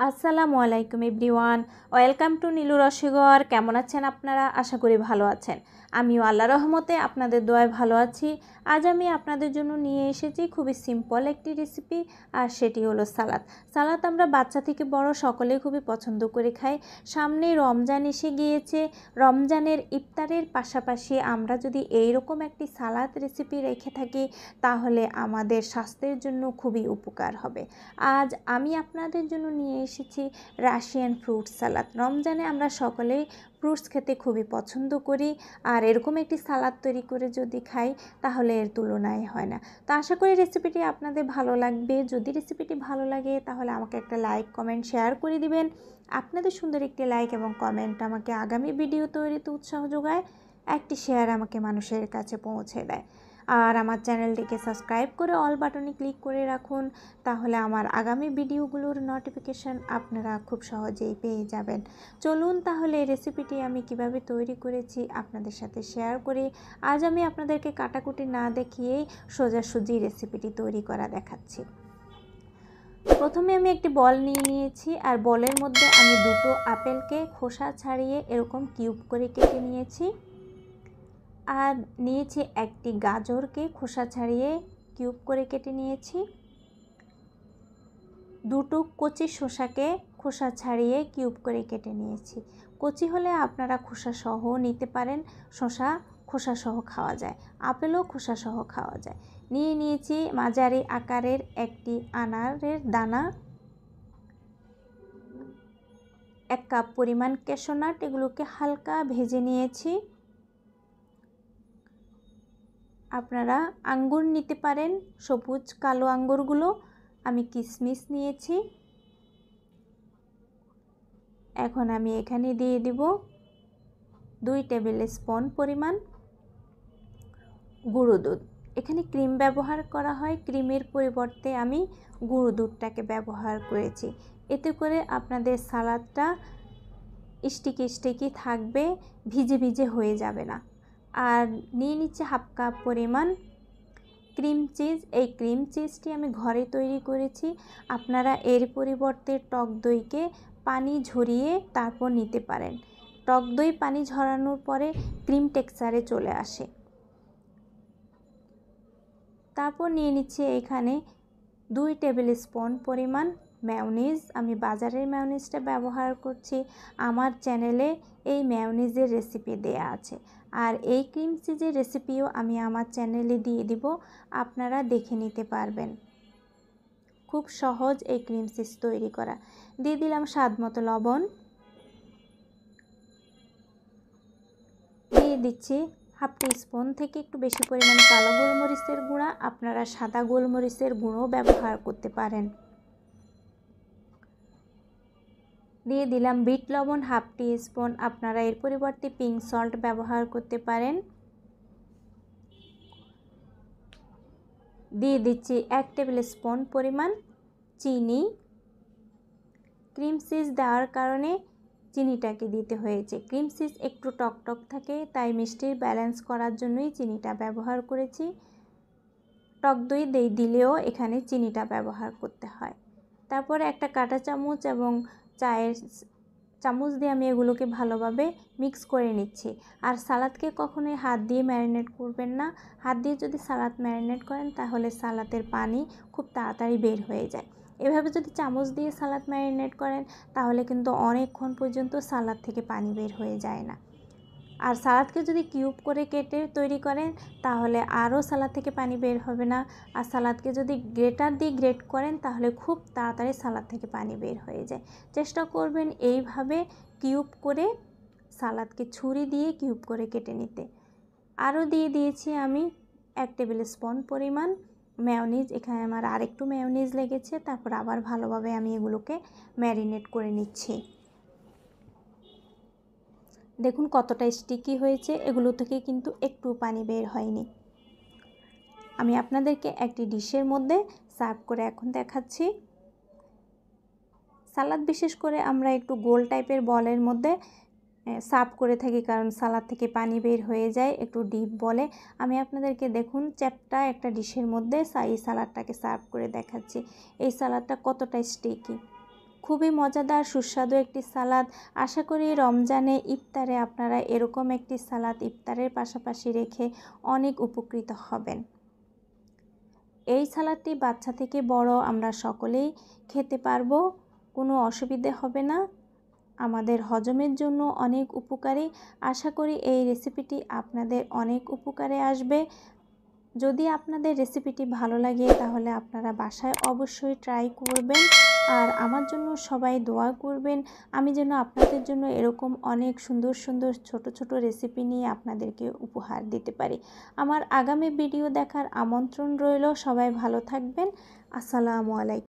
আসসালামু আলাইকুম everyone, welcome to Nilu রসগর। কেমন আছেন আপনারা? আশা করি ভালো আছেন। আমিও আল্লাহ রহমতে আপনাদের দোয়ায় ভালো আছি। আজ আমি আপনাদের জন্য নিয়ে এসেছি খুবই সিম্পল একটি রেসিপি, আর সেটি হলো সালাদ। সালাদ আমরা বাচ্চা থেকে বড় সকলেই খুবই পছন্দ করে খাই। সামনে রমজান এসে গিয়েছে। রমজানের ইফতারের পাশাপাশি আমরা যদি এইরকম একটি সালাদ রেসিপি রেখে থাকি তাহলে আমাদের স্বাস্থ্যের জন্য খুবই উপকার হবে। আজ আমি আপনাদের জন্য নিয়ে এসেছি রাশিয়ান ফ্রুট সালাদ। রমজানে আমরা সকলেই ফ্রুটস খেতে খুবই পছন্দ করি, আর এরকম একটি সালাদ তৈরি করে যদি খাই তাহলে এর তুলনাই হয় না। তো আশা করি রেসিপিটি আপনাদের ভালো লাগবে। যদি রেসিপিটি ভালো লাগে তাহলে আমাকে একটা লাইক, কমেন্ট, শেয়ার করে দিবেন। আপনাদের সুন্দর একটি লাইক এবং কমেন্ট আমাকে আগামী ভিডিও তৈরিতে উৎসাহ যোগায়। একটি শেয়ার আমাকে মানুষের কাছে পৌঁছে দেয়। আর আমার চ্যানেলটিকে সাবস্ক্রাইব করে অল বাটনে ক্লিক করে রাখুন, তাহলে আমার আগামী ভিডিওগুলোর নোটিফিকেশান আপনারা খুব সহজেই পেয়ে যাবেন। চলুন তাহলে এই রেসিপিটি আমি কিভাবে তৈরি করেছি আপনাদের সাথে শেয়ার করি। আজ আমি আপনাদেরকে কাটাকুটি না দেখিয়েই সোজাসুজি রেসিপিটি তৈরি করা দেখাচ্ছি। প্রথমে আমি একটি বল নিয়ে নিয়েছি, আর বলের মধ্যে আমি দুটো আপেলকে খোসা ছাড়িয়ে এরকম কিউব করে কেটে নিয়েছি। আর নিয়েছি একটি গাজরকে খোসা ছাড়িয়ে কিউব করে কেটে নিয়েছি। দুটো কচি শসাকে খোসা ছাড়িয়ে কিউব করে কেটে নিয়েছি। কচি হলে আপনারা খোসা সহ নিতে পারেন, শসা খোসা সহ খাওয়া যায়, আপেলও খোসা সহ খাওয়া যায়। নিয়ে নিয়েছি মাঝারি আকারের একটি আনারের দানা, 1 কাপ পরিমাণ ক্যাশু নাট, এগুলোকে হালকা ভেজে নিয়েছি। আপনারা আঙ্গুর নিতে পারেন, সবুজ কালো আঙ্গুরগুলো। আমি কিশমিশ নিয়েছি। এখন আমি এখানে দিয়ে দিব 2 টেবিল স্পুন পরিমাণ গুঁড়ো দুধ। এখানে ক্রিম ব্যবহার করা হয়, ক্রিমের পরিবর্তে আমি গুঁড়ো দুধটাকে ব্যবহার করেছি। এতে করে আপনাদের সালাদটা স্টিকি স্টিকি থাকবে, ভিজে ভিজে হয়ে যাবে না। আর নিয়ে নিচ্ছে 1/2 কাপ পরিমাণ ক্রিম চিজ। এই ক্রিম চিজটি আমি ঘরে তৈরি করেছি। আপনারা এর পরিবর্তে টক দইকে পানি ঝরিয়ে তারপর নিতে পারেন। টক দই পানি ঝরানোর পরে ক্রিম টেক্সচারে চলে আসে। তারপর নিয়ে নিচ্ছি এখানে 2 টেবিল স্পুন পরিমাণ মেয়োনিজ। আমি বাজারের মেয়োনিজটা ব্যবহার করছি। আমার চ্যানেলে এই মেয়োনিজের রেসিপি দেয়া আছে, আর এই ক্রিম চিজের রেসিপিও আমি আমার চ্যানেলে দিয়ে দিব, আপনারা দেখে নিতে পারবেন। খুব সহজ এই ক্রিম চিজ তৈরি করা। দিয়ে দিলাম স্বাদ মতো লবণ। দিয়ে দিচ্ছি 1/2 টিস্পুন থেকে একটু বেশি পরিমাণে কালো গোলমরিচের গুঁড়া। আপনারা সাদা গোলমরিচের গুঁড়ো ব্যবহার করতে পারেন। দিয়ে দিলাম বিট লবণ 1/2 টিস্পুন। আপনারা এর পরিবর্তে পিঙ্ক সল্ট ব্যবহার করতে পারেন। দিয়ে দিচ্ছি 1 টেবিল স্পুন পরিমাণ চিনি। ক্রিম চিজ দেওয়ার কারণে চিনিটাকে দিতে হয়েছে। ক্রিম চিজ একটু টক টক থাকে, তাই মিষ্টির ব্যালেন্স করার জন্যই চিনিটা ব্যবহার করেছি। টক দই দিলেও এখানে চিনিটা ব্যবহার করতে হয়। তারপরে একটা কাঁটা চামচ এবং চায়ের চামচ দিয়ে আমি এগুলোকে ভালোভাবে মিক্স করে নিচ্ছি। আর সালাদকে কখনোই হাত দিয়ে ম্যারিনেট করবেন না। হাত দিয়ে যদি সালাদ ম্যারিনেট করেন তাহলে সালাদের পানি খুব তাড়াতাড়ি বের হয়ে যায়। এভাবে যদি চামচ দিয়ে সালাদ ম্যারিনেট করেন তাহলে কিন্তু অনেকক্ষণ পর্যন্ত সালাদ থেকে পানি বের হয়ে যায় না। আর সালাদকে যদি কিউব করে কেটে তৈরি করেন তাহলে আরও সালাদ থেকে পানি বের হবে না। আর সালাদকে যদি গ্রেটার দিয়ে গ্রেট করেন তাহলে খুব তাড়াতাড়ি সালাদ থেকে পানি বের হয়ে যায়। চেষ্টা করবেন এইভাবে কিউব করে সালাদকে ছুরি দিয়ে কিউব করে কেটে নিতে। আরও দিয়ে দিয়েছি আমি 1 টেবিল স্পুন পরিমাণ মেয়োনিজ। এখানে আমার আরেকটু মেয়োনিজ লেগেছে। তারপর আবার ভালোভাবে আমি এগুলোকে ম্যারিনেট করে নিচ্ছি। দেখুন কতটা স্টিকি হয়েছে, এগুলো থেকে কিন্তু একটু পানি বের হয়নি। আমি আপনাদেরকে একটি ডিশের মধ্যে সার্ভ করে এখন দেখাচ্ছি। সালাদ বিশেষ করে আমরা একটু গোল টাইপের বলের মধ্যে সার্ভ করে থাকি, কারণ সালাদ থেকে পানি বের হয়ে যায় একটু ডিপ বলে। আমি আপনাদেরকে দেখুন চ্যাপ্টা একটা ডিশের মধ্যে এই সালাদটাকে সার্ভ করে দেখাচ্ছি। এই সালাদটা কতটা স্টিকি। খুবই মজাদার সুস্বাদু একটি সালাদ। আশা করি রমজানে ইফতারে আপনারা এরকম একটি সালাদ ইফতারের পাশাপাশি রেখে অনেক উপকৃত হবেন। এই সালাদটি বাচ্চা থেকে বড় আমরা সকলেই খেতে পারবো, কোনো অসুবিধে হবে না। আমাদের হজমের জন্য অনেক উপকারী। আশা করি এই রেসিপিটি আপনাদের অনেক উপকারে আসবে। যদি আপনাদের রেসিপিটি ভালো লাগে তাহলে আপনারা বাসায় অবশ্যই ট্রাই করবেন, আর আমার জন্য সবাই দোয়া করবেন আমি যেন আপনাদের জন্য এরকম অনেক সুন্দর সুন্দর ছোট ছোট রেসিপি নিয়ে আপনাদেরকে উপহার দিতে পারি। আমার আগামী ভিডিও দেখার আমন্ত্রণ রইল। সবাই ভালো থাকবেন। আসসালামু আলাইকুম।